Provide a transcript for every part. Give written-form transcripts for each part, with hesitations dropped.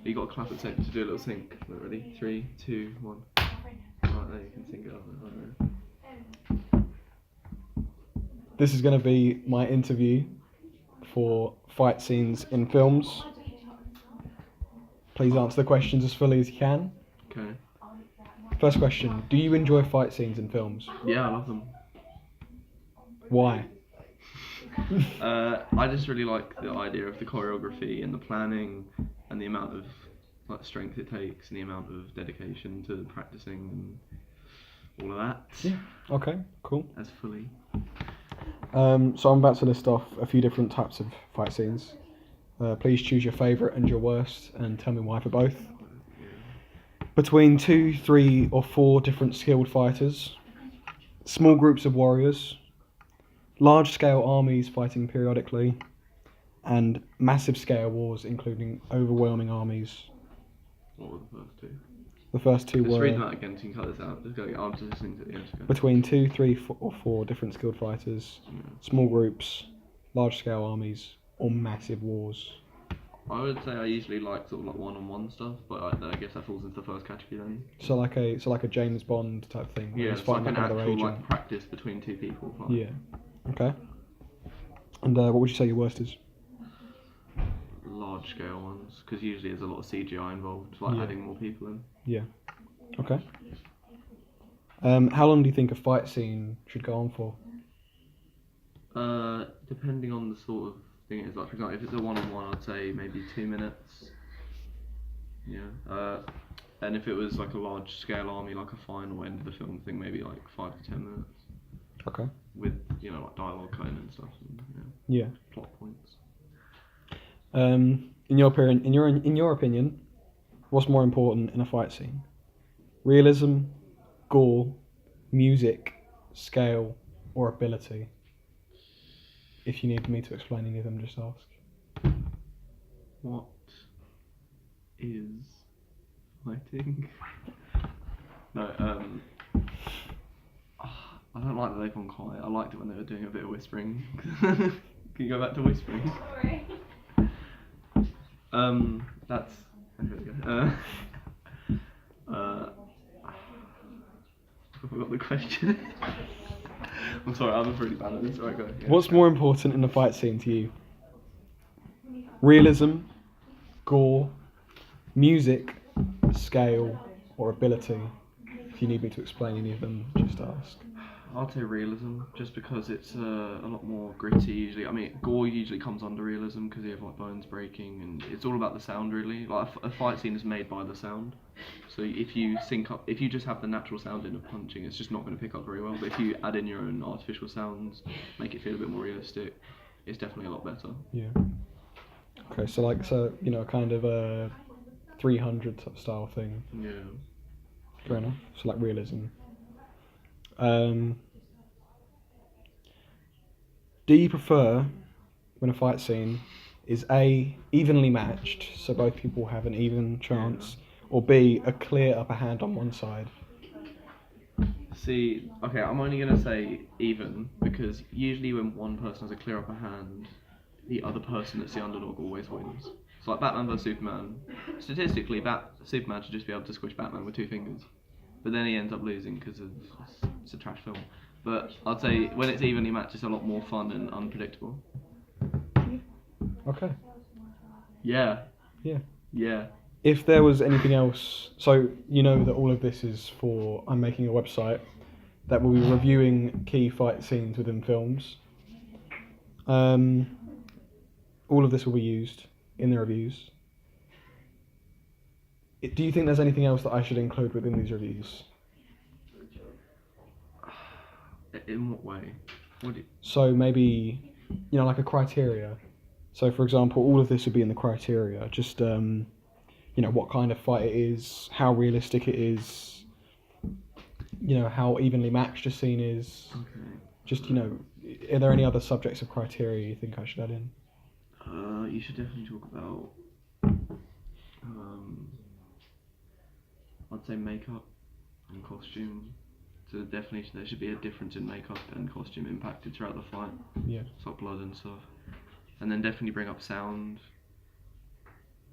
You got to clap at the same to do a little sync. Ready? 3, 2, 1. Right there, you can sync it up. Right. This is going to be my interview for fight scenes in films. Please answer the questions as fully as you can. Okay. First question, do you enjoy fight scenes in films? Yeah, I love them. Why? I just really like the idea of the choreography and the planning and the amount of strength it takes and the amount of dedication to practicing and all of that. Yeah. Okay, cool. As fully. So I'm about to list off a few different types of fight scenes. Please choose your favourite and your worst and tell me why for both. Between 2, 3 or 4 different skilled fighters, small groups of warriors, large-scale armies fighting periodically, and massive-scale wars including overwhelming armies. What were the first two? The first two Just were... read that again so you can cut this out. Just go, I'm just listening to the end. Between 2, 3 or 4 different skilled fighters, small groups, large-scale armies, or massive wars. I would say I usually like sort of like one-on-one stuff, but I guess that falls into the first category then. So like a James Bond type thing. Yeah, it's like an actual like practice between two people. Like. Yeah. Okay. And what would you say your worst is? Large-scale ones, because usually there's a lot of CGI involved, like adding more people in. Yeah. Okay. How long do you think a fight scene should go on for? Depending on the sort of thing it is. Like for example, if it's a one-on-one, I'd say maybe 2 minutes. Yeah. And if it was like a large-scale army, like a final end of the film thing, maybe like 5 to 10 minutes. Okay. With like dialogue cutting and stuff. And, yeah. Plot points. In your opinion, what's more important in a fight scene? Realism, gore, music, scale, or ability? If you need me to explain any of them, just ask. What is fighting? No, I don't like that they've gone quiet. I liked it when they were doing a bit of whispering. Can you go back to whispering? Sorry. That's... I forgot the question. I'm sorry, I'm really bad at this. Alright, go. Yeah. What's more important in a fight scene to you? Realism, gore, music, scale, or ability? If you need me to explain any of them, just ask. I'd say realism, just because it's a lot more gritty usually. I mean, gore usually comes under realism because you have like bones breaking, and it's all about the sound really. Like a fight scene is made by the sound. So if you just have the natural sound in of punching, it's just not going to pick up very well. But if you add in your own artificial sounds, make it feel a bit more realistic, it's definitely a lot better. Yeah. Okay, so kind of a 300 style thing. Yeah. Fair enough. So like realism. Do you prefer when a fight scene is A, evenly matched, so both people have an even chance, or B, a clear upper hand on one side? See, okay, I'm only going to say even, because usually when one person has a clear upper hand, the other person that's the underdog always wins. So like Batman vs Superman, statistically Superman should just be able to squish Batman with 2 fingers. But then he ends up losing because it's a trash film. But I'd say when it's evenly matched, it's a lot more fun and unpredictable. Okay. Yeah. Yeah. Yeah. If there was anything else, so you know that all of this is for, I'm making a website that will be reviewing key fight scenes within films. All of this will be used in the reviews. Do you think there's anything else that I should include within these reviews? In what way? So maybe, like a criteria. So for example, all of this would be in the criteria. Just, what kind of fight it is, how realistic it is, how evenly matched a scene is. Okay. Just, are there any other subjects of criteria you think I should add in? You should definitely talk about, I'd say makeup and costume. So definitely there should be a difference in makeup and costume impacted throughout the fight. Yeah. It's like blood and stuff. And then definitely bring up sound.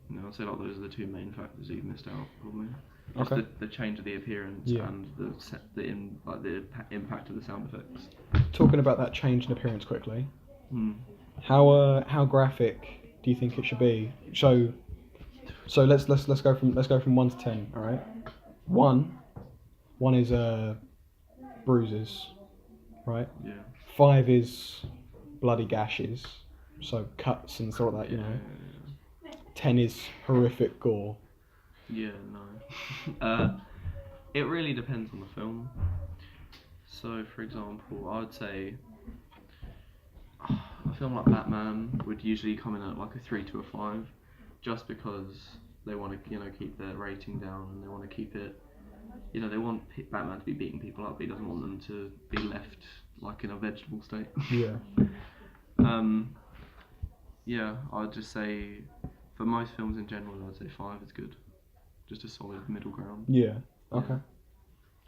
No, I'd say like those are the two main factors that you've missed out, probably. Just Okay. the change of the appearance Yeah. and the impact of the sound effects. Talking about that change in appearance quickly, Hmm. how graphic do you think it should be? So let's go from 1 to 10. All right. One is bruises, right? Yeah. 5 is bloody gashes, so cuts and sort of that, you know. 10 is horrific gore. Yeah, no. It really depends on the film. So, for example, I would say a film like Batman would usually come in at like a 3 to a 5, just because they want to, keep their rating down and they want to keep it. They want Batman to be beating people up, but he doesn't want them to be left like in a vegetable state. Yeah. Yeah, I'd just say for most films in general, I'd say 5 is good. Just a solid middle ground. Yeah. Okay.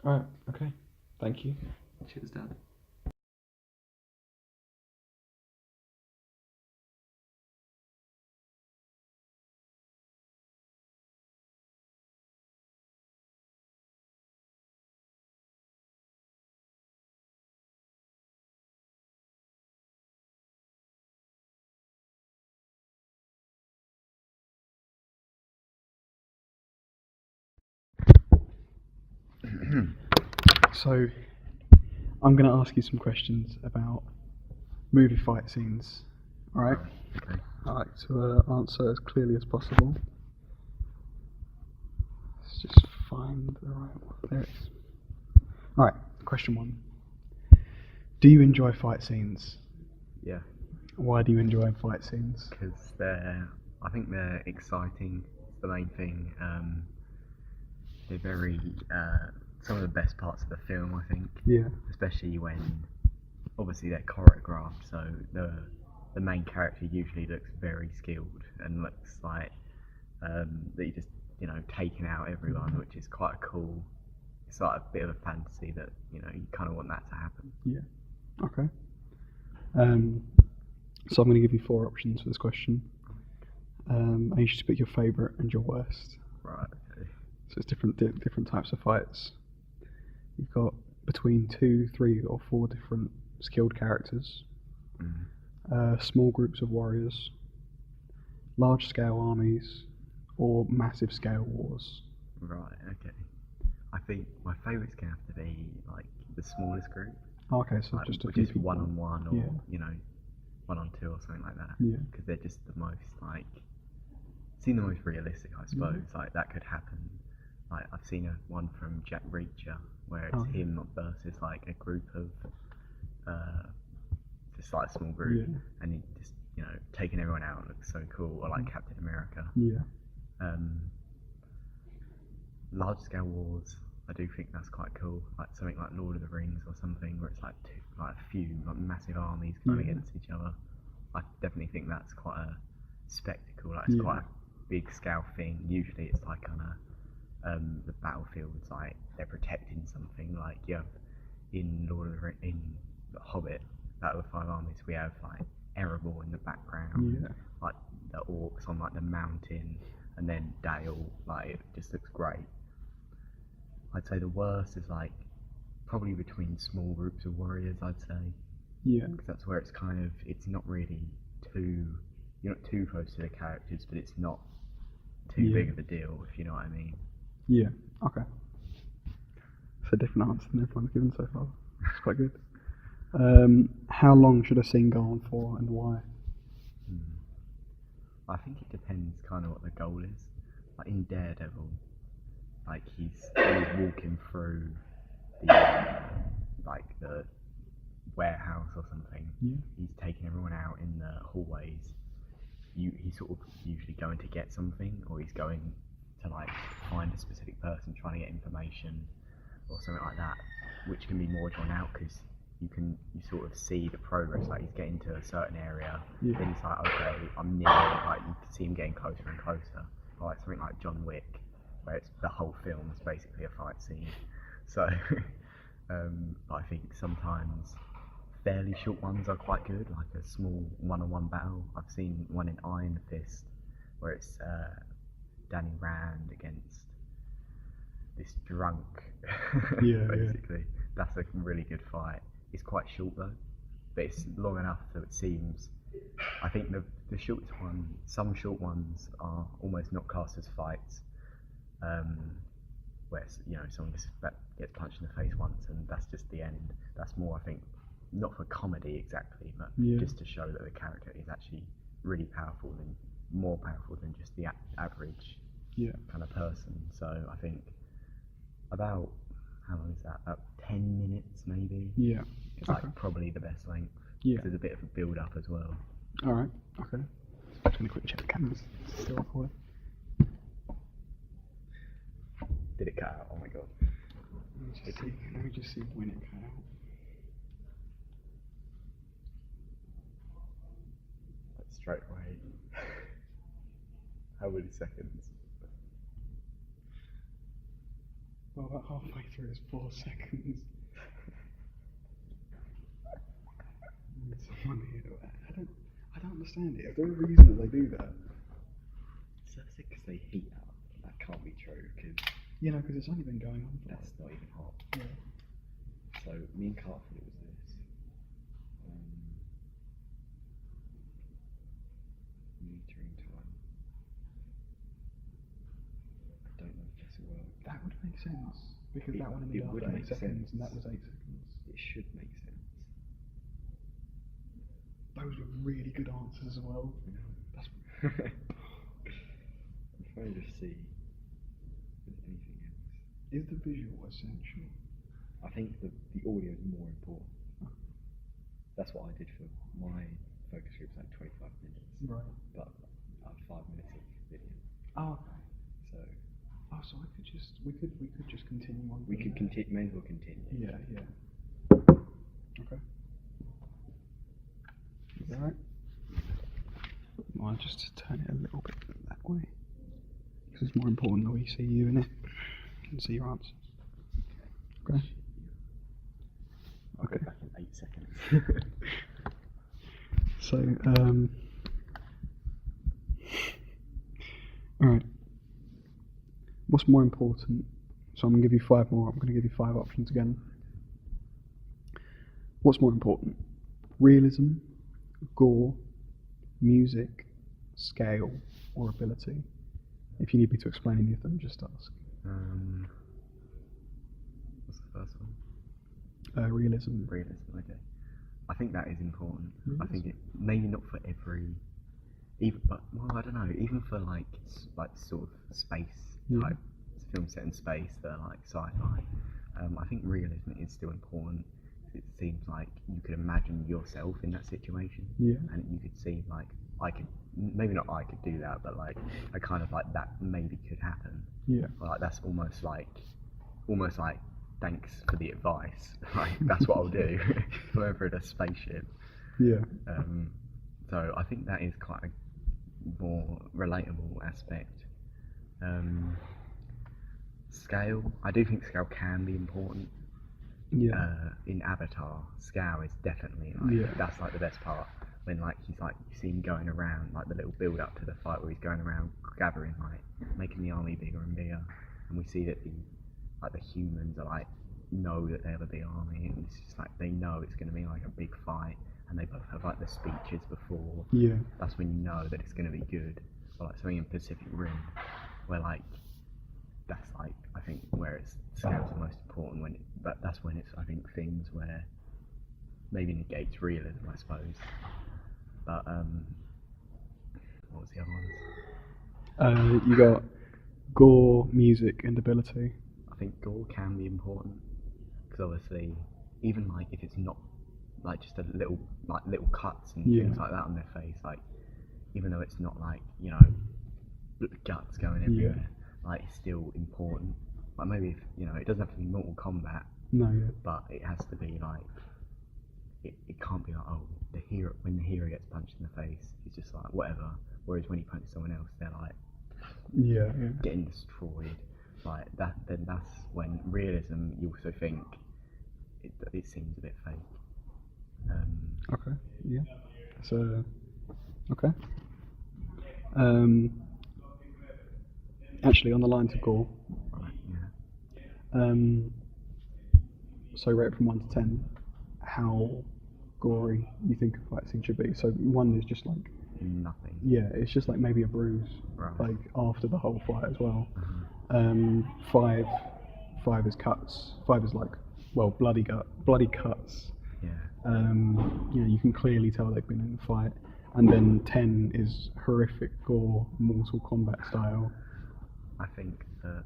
All right. Okay. Thank you. Cheers, Dad. So, I'm going to ask you some questions about movie fight scenes. All right. Okay. I like to answer as clearly as possible. Let's just find the right one. There it is. All right. Question 1. Do you enjoy fight scenes? Yeah, Why do you enjoy fight scenes? because I think they're exciting. It's the main thing. They're very, some of the best parts of the film, I think, Yeah. especially when, obviously they're choreographed, so the main character usually looks very skilled and looks like, that you just, taking out everyone, which is quite cool. It's like a bit of a fantasy that, you kind of want that to happen. Yeah. Okay. So I'm going to give you 4 options for this question. I need you to pick your favourite and your worst. Right, okay. So it's different types of fights. You've got between 2, 3, or 4 different skilled characters. Small groups of warriors, large-scale armies, or massive-scale wars. Right, okay. I think my favourite's going to have to be, like, the smallest group. Okay, so Like, just a which few is people. 1-on-1 or, Yeah. 1-on-2 or something like that. Yeah. Because they're just the most, like, seem the most realistic, I suppose. Like, that could happen. Like, I've seen one from Jack Reacher where it's him versus, like, a group of, just like a small group, and he just, taking everyone out looks so cool, or like Captain America. Yeah. Large scale wars, I do think that's quite cool, like something like Lord of the Rings or something, where it's like a few like massive armies going against each other. I definitely think that's quite a spectacle. Like it's quite a big scale thing. Usually it's like on the battlefields, like they're protecting something. Like you have in in The Hobbit, Battle of the Five Armies, we have like Erebor in the background, like the orcs on like the mountain, and then Dale. Like it just looks great. I'd say the worst is like probably between small groups of warriors. I'd say, because that's where it's kind of, it's not really you're not too close to the characters, but it's not too big of a deal, if you know what I mean. Yeah. Okay. It's a different answer than everyone's given so far. It's quite good. How long should a scene go on for, and why? I think it depends kind of what the goal is. Like in Daredevil, like he's walking through the warehouse or something. He's taking everyone out in the hallways. He's sort of usually going to get something, or he's going to like find a specific person trying to get information or something like that, which can be more drawn out because you sort of see the progress. Like he's getting to a certain area, then he's like, okay, I'm near. Like you can see him getting closer and closer. Or like something like John Wick, where it's the whole film is basically a fight scene. So I think sometimes fairly short ones are quite good, like a small one-on-one battle. I've seen one in Iron Fist where it's Danny Rand against this drunk. Yeah, basically. That's a really good fight. It's quite short though, but it's long enough so it seems. I think the shortest one, some short ones are almost not classed as fights, where someone gets punched in the face once and that's just the end. That's more, I think, not for comedy exactly, but just to show that the character is actually really powerful, more powerful than just the average kind of person. So I think about, how long is that? About 10 minutes maybe. Yeah. It's like probably the best length. Yeah. There's a bit of a build up as well. All right. Okay. I'm just gonna quickly check the cameras. Still recording. Did it cut out? Oh my god. Let me just see when it cut out. That's straight away. How many seconds? Well, about halfway through is 4 seconds. Someone here. I don't understand it. Is there a reason that they do that? So it's because they heat up. That can't be true because Because it's only been going on for that's not even hot. Yeah. So me and Carl thought it was this. Metering time. I don't know if this will work. That would make sense. Because that one in It the would dark make 8 seconds sense. and that was 8 seconds. It should make sense. Those were really good answers as well. That's I'm trying to see if there's anything else. Is the visual essential? I think the audio is more important. That's what I did for my focus group, like 25 minutes. Right. But I have 5 minutes of video. Oh, okay. So So we could just continue on. we could continue. May as well continue. Yeah. Okay. Is that right? I'll just turn it a little bit that way. Because it's more important that we see you in it and see your answers. Okay. I'll go back in 8 seconds. So, alright. What's more important? So I'm going to give you 5 more. I'm going to give you 5 options again. What's more important? Realism, gore, music, scale, or ability? If you need me to explain any of them, just ask. What's the first one? Realism. Realism. Okay. I think that is important. Realism. I think it maybe not for every, but I don't know. Even for like sort of space type films set in space that are like sci-fi. I think realism is still important. It seems like you could imagine yourself in that situation, and you could see like I could do that, but like I kind of like that maybe could happen. Yeah. Like that's almost like thanks for the advice. Like that's what I'll do if I'm ever in a spaceship. Yeah. So I think that is quite a more relatable aspect. Scale, I do think scale can be important. Yeah. In Avatar, scale is definitely that's like the best part. When like he's like you see him going around, like the little build up to the fight where he's going around gathering, like making the army bigger and bigger, and we see that the humans are like know that they have a big army, and it's just like they know it's going to be like a big fight, and they both have like the speeches before. Yeah. That's when you know that it's going to be good. Or like something in Pacific Rim, where like that's like I think where it's scale's the most important but that's when it's I think things where maybe negates realism, I suppose. But what was the other ones? You got gore, music, and ability. I think gore can be important because obviously even like if it's not like just a little cuts and things like that on their face, like even though it's not like guts going everywhere, like it's still important. Like maybe if it doesn't have to be Mortal Kombat, but it has to be like it can't be like when the hero gets punched in the face, it's just like whatever. Whereas when he punches someone else, they're like getting destroyed. Like that, then that's when realism. You also think it seems a bit fake. Okay. Yeah. So. Okay. Actually, on the lines of gore, Right, yeah. so rate it from 1 to 10, how gory you think a fight scene should be. So 1 is just like, Nothing. yeah, it's just like maybe a bruise, Right. like after the whole fight as well. Mhm. 5 is cuts. 5 is like, well, bloody cuts. Yeah. You know, you can clearly tell they've been in the fight. And then 10 is horrific gore, Mortal Kombat style. I think that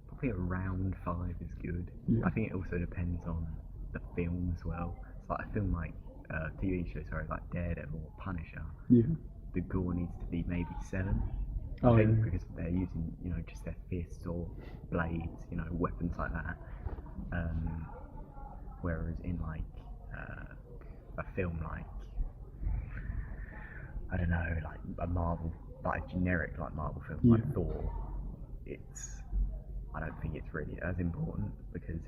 probably around 5 is good. Yeah. I think it also depends on the film as well. It's like a film like TV show, sorry, like Daredevil or Punisher. Yeah. The gore needs to be maybe 7. Oh, I think yeah. because they're using, you know, just their fists or blades, you know, weapons like that. Whereas in like a film like, I don't know, like a Marvel, like a generic like Marvel film like Yeah. Thor, I don't think it's really as important because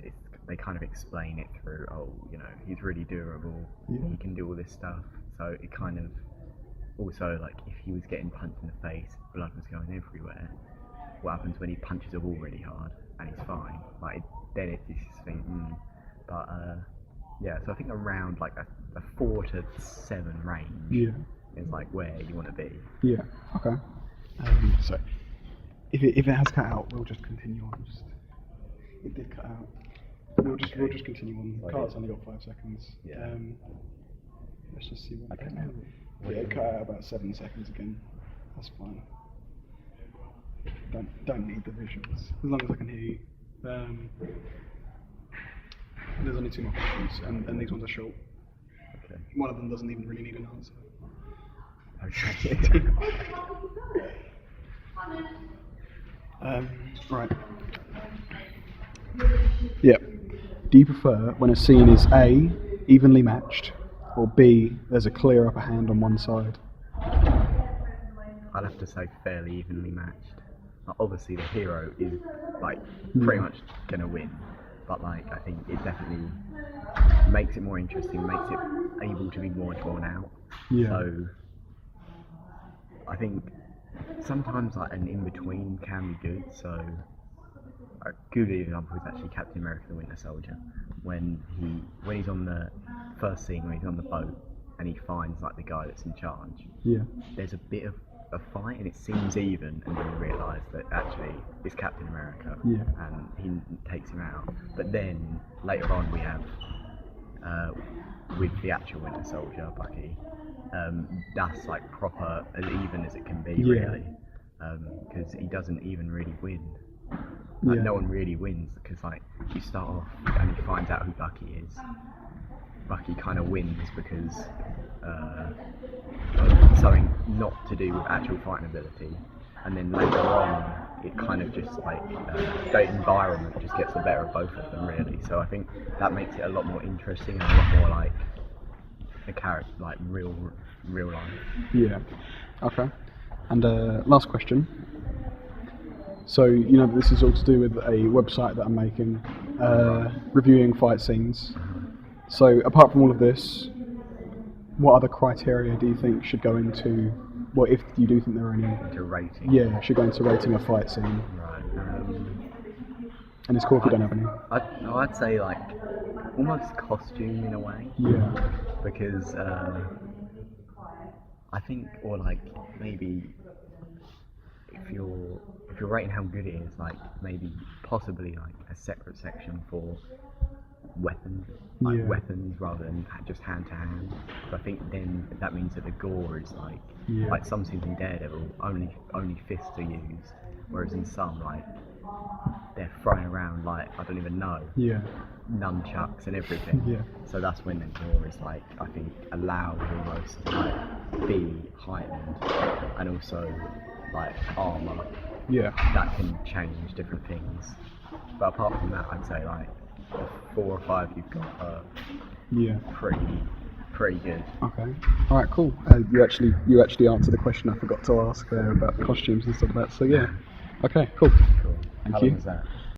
they kind of explain it through, oh, you know, he's really durable, Yeah. he can do all this stuff, so it kind of also, like, if he was getting punched in the face, blood was going everywhere, what happens when he punches a wall really hard and he's fine? Like, then it's this thing, but yeah, so I think around like a 4 to 7 range Yeah. is like where you want to be. Yeah. Okay. So if it has cut out, we'll just continue on. It did cut out. We'll just continue on. The car's only got 5 seconds. Yeah. Let's just see what. Okay. Yeah, it cut out about 7 seconds again. That's fine. Don't need the visuals as long as I can hear you. There's only 2 more questions, and these ones are short. Okay. One of them doesn't even really need an answer. Okay. Right. Yeah. Do you prefer when a scene is A, evenly matched, or B, there's a clear upper hand on one side? I'd have to say fairly evenly matched. Like, obviously the hero is like pretty much gonna win, but like I think it definitely makes it more interesting, makes it able to be more drawn out. Yeah. So I think sometimes like an in-between can be good. So a good example is actually Captain America: The Winter Soldier, when he's on the first scene when he's on the boat and he finds like the guy that's in charge. Yeah. There's a bit of a fight and it seems even, and then you realise that actually it's Captain America, Yeah. and he takes him out. But then later on we have with the actual Winter Soldier, Bucky, that's like proper as even as it can be, Yeah. really, because he doesn't even really win. Like, Yeah. no one really wins, because like you start off and he finds out who Bucky is. Bucky kind of wins because of something not to do with actual fighting ability, and then later on it kind of just like the environment just gets the better of both of them, really. So I think that makes it a lot more interesting and a lot more like a character, like real life. Yeah. Okay. And last question. So you know this is all to do with a website that I'm making, reviewing fight scenes. So apart from all of this, what other criteria do you think should go into? What if you do think there are any? Into rating. Yeah, should go into rating a fight scene. Right. And it's cool if you don't have any. I'd say like almost costume in a way. Yeah. Because I think, or like maybe if you're rating how good it is, like maybe possibly like a separate section for weapons, like Yeah. weapons rather than just hand to hand. So I think then that means that the gore is like Yeah. like some scenes in Daredevil only fists are used, whereas in some like they're thrown around like I don't even know, Yeah. nunchucks and everything. Yeah. So that's when the gore is like I think allowed almost to like be heightened, and also like armour Yeah. that can change different things. But apart from that, I'd say like the 4 or 5 you've got are Yeah. pretty good. Okay. All right. Cool. You actually answered the question I forgot to ask about costumes and stuff like that. So yeah. Okay. Cool. Cool. Thank How you. long was that?